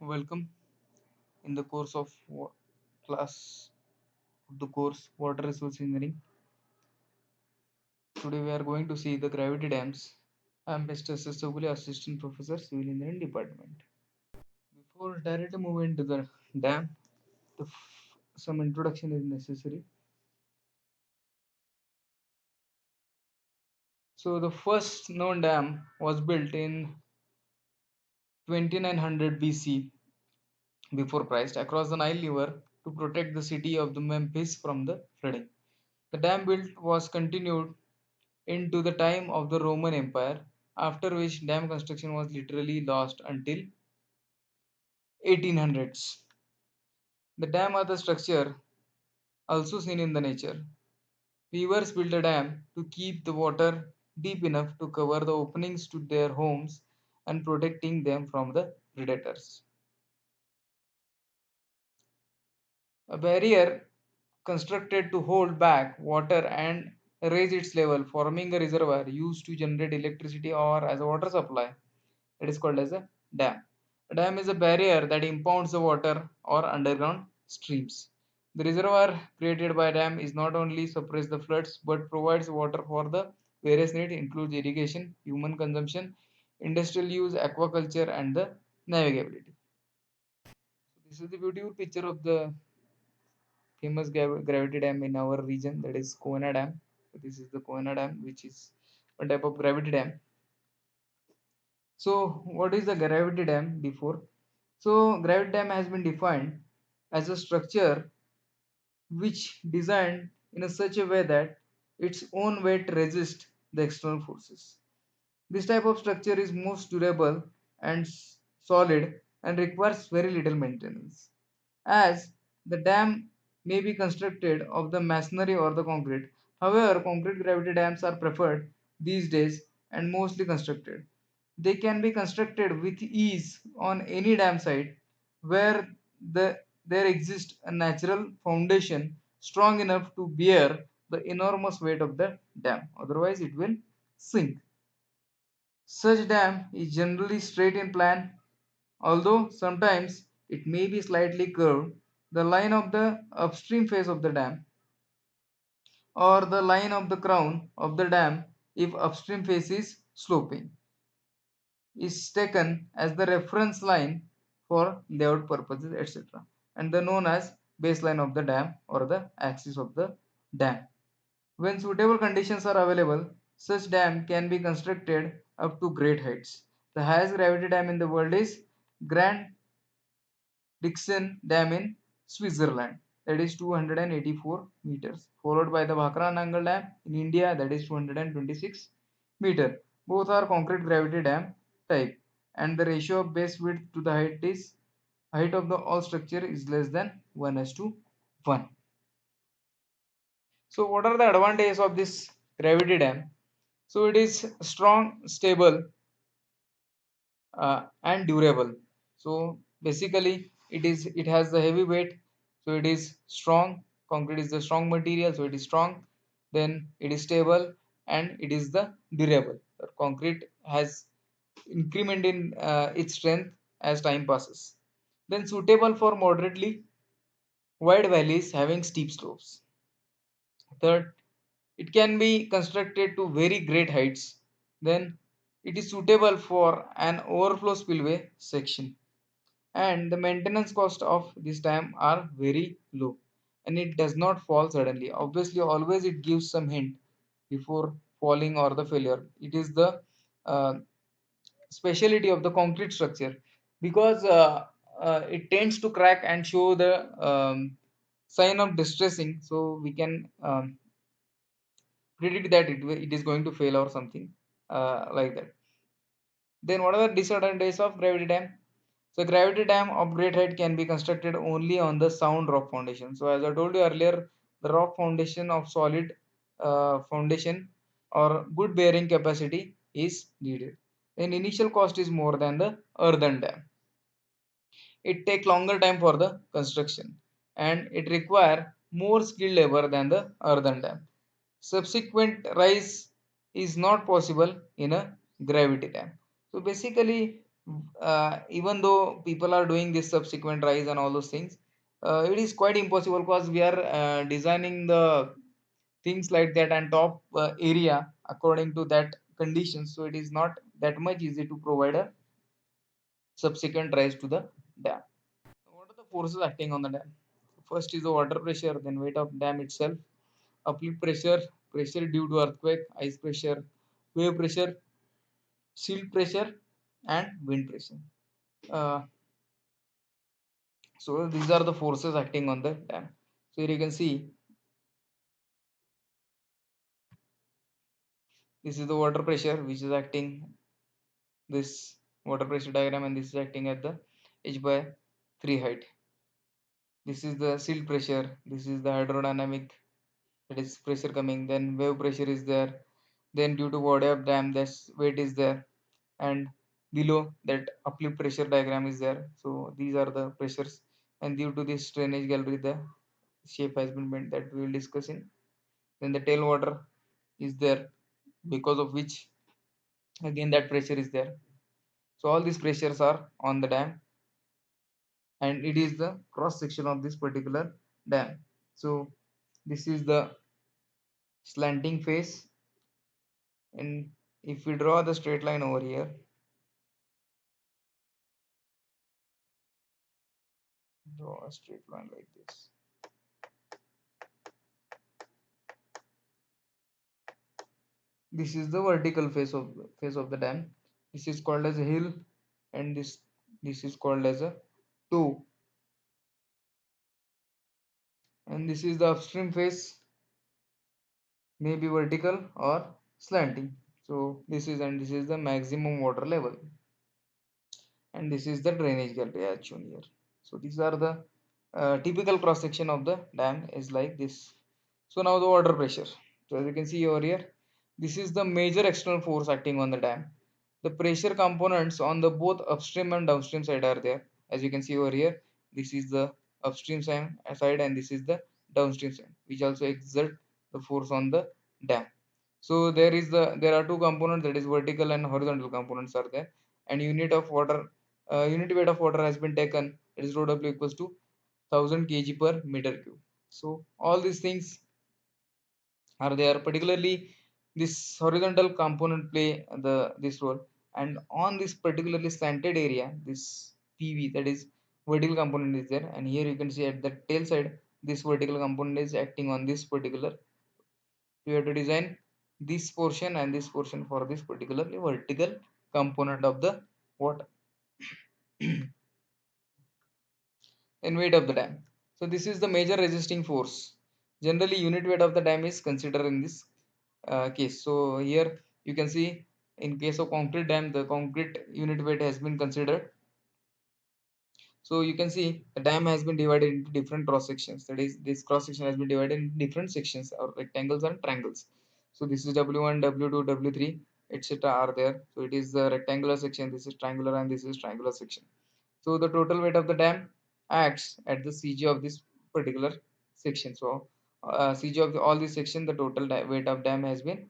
Welcome in the course of class of the course Water Resource Engineering. Today we are going to see the gravity dams. I am Mr. Sesoguli, Assistant Professor, Civil Engineering Department. Before directly moving into the dam, some introduction is necessary. So the first known dam was built in 2900 BC before Christ across the Nile River to protect the city of the Memphis from the flooding. The dam built was continued into the time of the Roman Empire, after which dam construction was literally lost until 1800s. The dam are the structure also seen in the nature. Weavers built a dam to keep the water deep enough to cover the openings to their homes and protecting them from the predators. A barrier constructed to hold back water and raise its level, forming a reservoir used to generate electricity or as a water supply. It is called as a dam. A dam is a barrier that impounds the water or underground streams. The reservoir created by dam is not only suppress the floods but provides water for the various needs includes irrigation, human consumption, industrial use, aquaculture, and the navigability. So this is the beautiful picture of the famous gravity dam in our region, that is Koena Dam. So this is the Koena Dam, which is a type of gravity dam. So, what is the gravity dam before? So, gravity dam has been defined as a structure which designed in a such a way that its own weight resists the external forces. This type of structure is most durable and solid and requires very little maintenance. As the dam may be constructed of the masonry or the concrete. However, concrete gravity dams are preferred these days and mostly constructed. They can be constructed with ease on any dam site where there exists a natural foundation strong enough to bear the enormous weight of the dam. Otherwise, it will sink. Such dam is generally straight in plan, although sometimes it may be slightly curved. The line of the upstream face of the dam or the line of the crown of the dam if upstream face is sloping is taken as the reference line for layout purposes, etc. And the known as baseline of the dam or the axis of the dam. When suitable conditions are available, such dam can be constructed up to great heights. The highest gravity dam in the world is Grand Dixon Dam in Switzerland, that is 284 meters, followed by the Bhakra Nangal Dam in India, that is 226 meter. Both are concrete gravity dam type, and the ratio of base width to the height of the all structure is less than 1:1. So, what are the advantages of this gravity dam? So, it is strong, stable, and durable. So basically it has the heavy weight, so it is strong. Concrete is the strong material, so it is strong. Then it is stable and it is the durable. Concrete has increment in its strength as time passes. Then suitable for moderately wide valleys having steep slopes. Third, it can be constructed to very great heights. Then it is suitable for an overflow spillway section, and the maintenance cost of this dam are very low, and it does not fall suddenly. Obviously, always it gives some hint before falling or the failure. It is the uh, speciality of the concrete structure, because it tends to crack and show the sign of distressing, so we can predict that it is going to fail or something like that. Then what are the disadvantages of gravity dam? So gravity dam of great height can be constructed only on the sound rock foundation. So as I told you earlier, the rock foundation of solid foundation or good bearing capacity is needed. Then initial cost is more than the earthen dam. It take longer time for the construction and it require more skilled labor than the earthen dam. Subsequent rise is not possible in a gravity dam. So basically Even though people are doing this subsequent rise and all those things, it is quite impossible because we are designing the things like that and top area according to that conditions, so it is not that much easy to provide a subsequent rise to the dam. What are the forces acting on the dam? First is the water pressure, then weight of dam itself, uplift pressure, pressure due to earthquake, ice pressure, wave pressure, silt pressure, and wind pressure. uh, so these are the forces acting on the dam. So here you can see this is the water pressure which is acting, this water pressure diagram, and this is acting at the h by 3 height. This is the silt pressure, this is the hydrodynamic, that is pressure coming, then wave pressure is there, then due to body of dam this weight is there, and below that uplift pressure diagram is there. So these are the pressures, and due to this drainage gallery the shape has been bent, that we will discuss in. Then the tailwater is there, because of which again that pressure is there. So all these pressures are on the dam, and it is the cross section of this particular dam. So this is the slanting face, and if we draw the straight line over here, draw a straight line like this. This is the vertical face of the dam. This is called as a hill, and this is called as a toe, and this is the upstream face, may be vertical or slanting. So this is the maximum water level, and this is the drainage gallery as shown here. So these are the typical cross section of the dam is like this. So now the water pressure. So as you can see over here, this is the major external force acting on the dam. The pressure components on the both upstream and downstream side are there. As you can see over here, this is the upstream side and this is the downstream side, which also exert the force on the dam. So there are two components, that is vertical and horizontal components are there, and unit weight of water has been taken, that is rho w equals to 1000 kg per meter cube. So all these things are there, particularly this horizontal component play this role, and on this particularly slanted area this PV, that is vertical component is there, and here you can see at the tail side this vertical component is acting on this particular. We have to design this portion and this portion for this particularly vertical component of the water. And weight of the dam. So this is the major resisting force. Generally, unit weight of the dam is considered in this case. So here you can see in case of concrete dam, the concrete unit weight has been considered. So you can see the dam has been divided into different cross sections. That is, this cross section has been divided into different sections or rectangles and triangles. So this is W1, W2, W3, etc. are there. So it is the rectangular section. This is triangular and this is triangular section. So the total weight of the dam acts at the CG of this particular section. So CG of all this section, the total weight of dam has been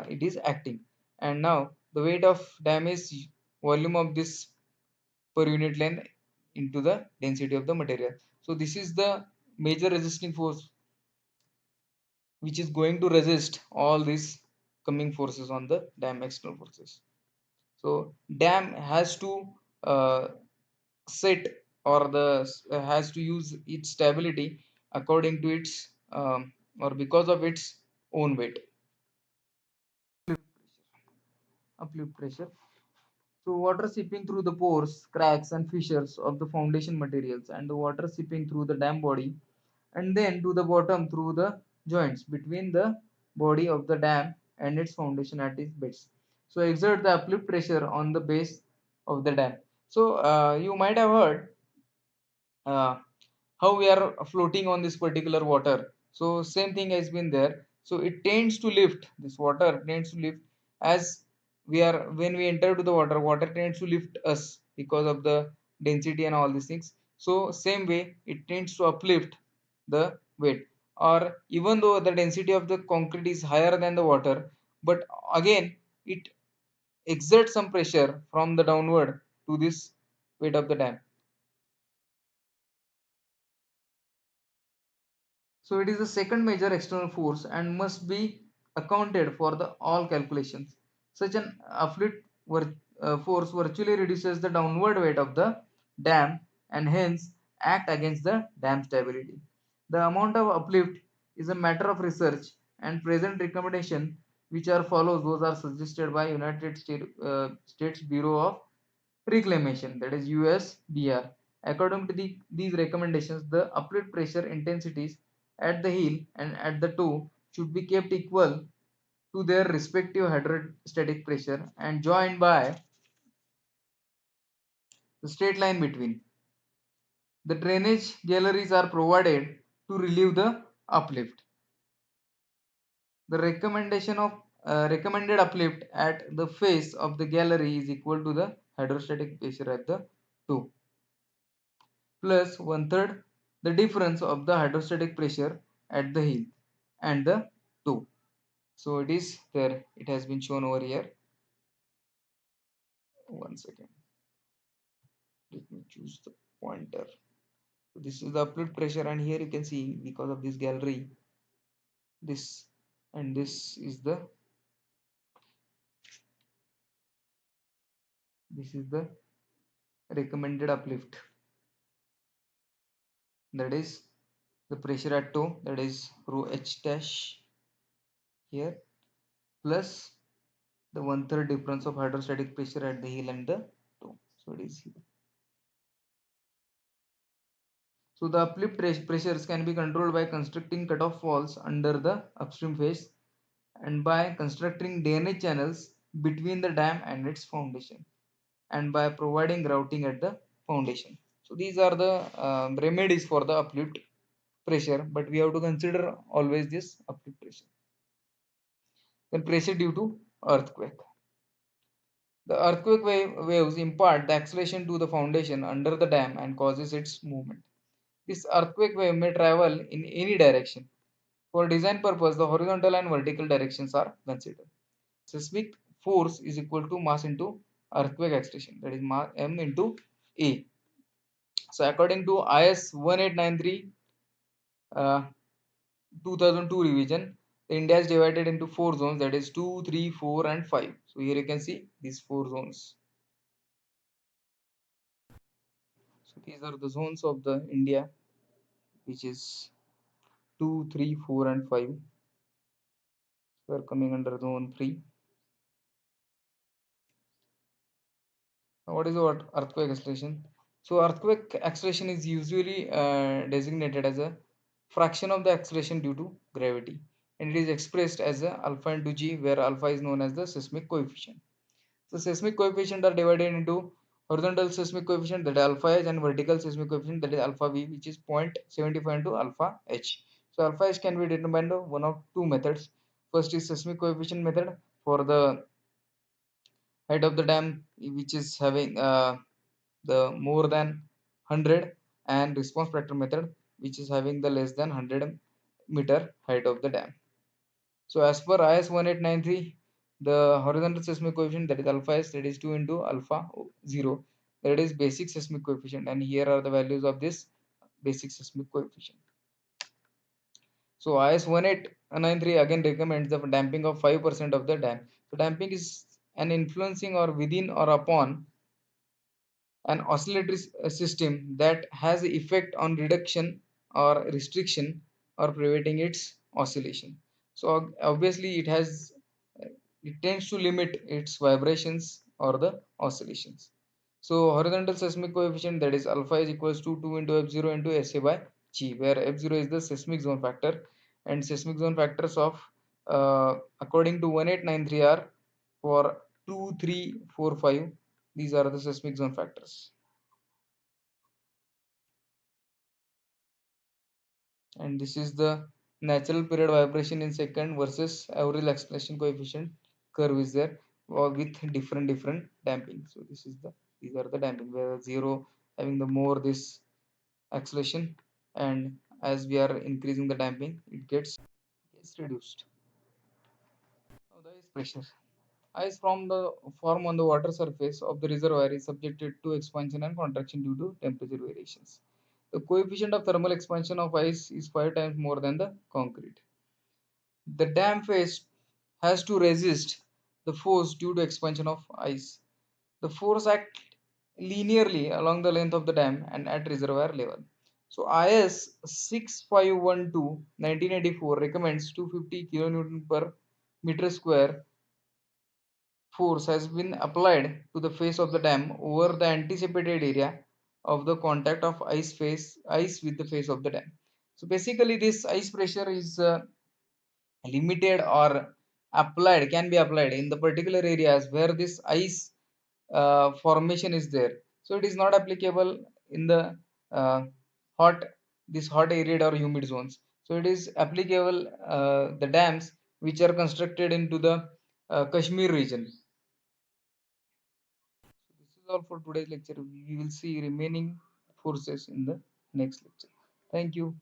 it is acting. And now the weight of dam is volume of this per unit length into the density of the material. So this is the major resisting force which is going to resist all these coming forces on the dam external forces. So dam has to set or has to use its stability according to its or because of its own weight. Uplift pressure. So water seeping through the pores, cracks and fissures of the foundation materials, and the water seeping through the dam body and then to the bottom through the joints between the body of the dam and its foundation at its base. So exert the uplift pressure on the base of the dam. So you might have heard uh, how we are floating on this particular water. So same thing has been there. So it tends to lift, this water tends to lift as we are, when we enter to the water tends to lift us because of the density and all these things. So same way it tends to uplift the weight, or even though the density of the concrete is higher than the water, but again it exert some pressure from the downward to this weight of the dam. So it is the second major external force and must be accounted for the all calculations. Such an force virtually reduces the downward weight of the dam and hence act against the dam stability. The amount of uplift is a matter of research and present recommendation which are follows those are suggested by States Bureau of Reclamation, that is USBR. According to these recommendations, the uplift pressure intensities at the heel and at the toe should be kept equal to their respective hydrostatic pressure and joined by the straight line between. The drainage galleries are provided to relieve the uplift. The recommended uplift at the face of the gallery is equal to the hydrostatic pressure at the toe plus one third the difference of the hydrostatic pressure at the heel and the toe. So it is there, it has been shown over here. One second, let me choose the pointer. So this is the uplift pressure and here you can see because of this gallery this and this is the recommended uplift, that is the pressure at toe, that is rho h dash here plus the one third difference of hydrostatic pressure at the heel and the toe. So it is here. So the uplift pressures can be controlled by constructing cutoff walls under the upstream face and by constructing drainage channels between the dam and its foundation and by providing grouting at the foundation. So these are the remedies for the uplift pressure, but we have to consider always this uplift pressure. Then pressure due to earthquake. The earthquake waves impart the acceleration to the foundation under the dam and causes its movement. This earthquake wave may travel in any direction. For design purpose, the horizontal and vertical directions are considered. Seismic force is equal to mass into earthquake acceleration, that is m into a. So according to IS 1893 uh, 2002 revision, the India is divided into four zones, that is 2, 3, 4 and 5. So here you can see these four zones. So these are the zones of the India, which is 2, 3, 4 and 5. We are coming under zone 3. Now, what is earthquake acceleration? So earthquake acceleration is usually designated as a fraction of the acceleration due to gravity, and it is expressed as a alpha into g, where alpha is known as the seismic coefficient. So seismic coefficient are divided into horizontal seismic coefficient, that is alpha h, and vertical seismic coefficient, that is alpha v, which is 0.75 into alpha h. So alpha h can be determined by one of two methods. First is seismic coefficient method for the height of the dam, which is having the more than 100, and response factor method, which is having the less than 100-meter height of the dam. So as per IS 1893, the horizontal seismic coefficient, that is alpha s, that is 2 into alpha 0, that is basic seismic coefficient, and here are the values of this basic seismic coefficient. So IS 1893 again recommends the damping of 5% of the dam. So damping is an influencing or within or upon an oscillatory system that has effect on reduction or restriction or preventing its oscillation. So obviously it tends to limit its vibrations or the oscillations. So horizontal seismic coefficient, that is alpha, is equals to 2 into f0 into sa by g, where f0 is the seismic zone factor and seismic zone factors of according to 1893 are for 2, 3, 4, 5. These are the seismic zone factors. And this is the natural period vibration in second versus average acceleration coefficient curve is there with different damping. So these are the damping, where 0 having the more this acceleration, and as we are increasing the damping, it gets reduced. Now there is pressure. Ice from the form on the water surface of the reservoir is subjected to expansion and contraction due to temperature variations. The coefficient of thermal expansion of ice is 5 times more than the concrete. The dam face has to resist the force due to expansion of ice. The force acts linearly along the length of the dam and at reservoir level. So IS 6512 1984 recommends 250 kilonewton per meter square force has been applied to the face of the dam over the anticipated area of the contact of ice with the face of the dam. So basically this ice pressure is limited or applied can be applied in the particular areas where this ice formation is there. So it is not applicable in the uh, hot this hot arid or humid zones. So it is applicable the dams which are constructed into the Kashmir region. So this is all for today's lecture. We will see remaining forces in the next lecture. Thank you.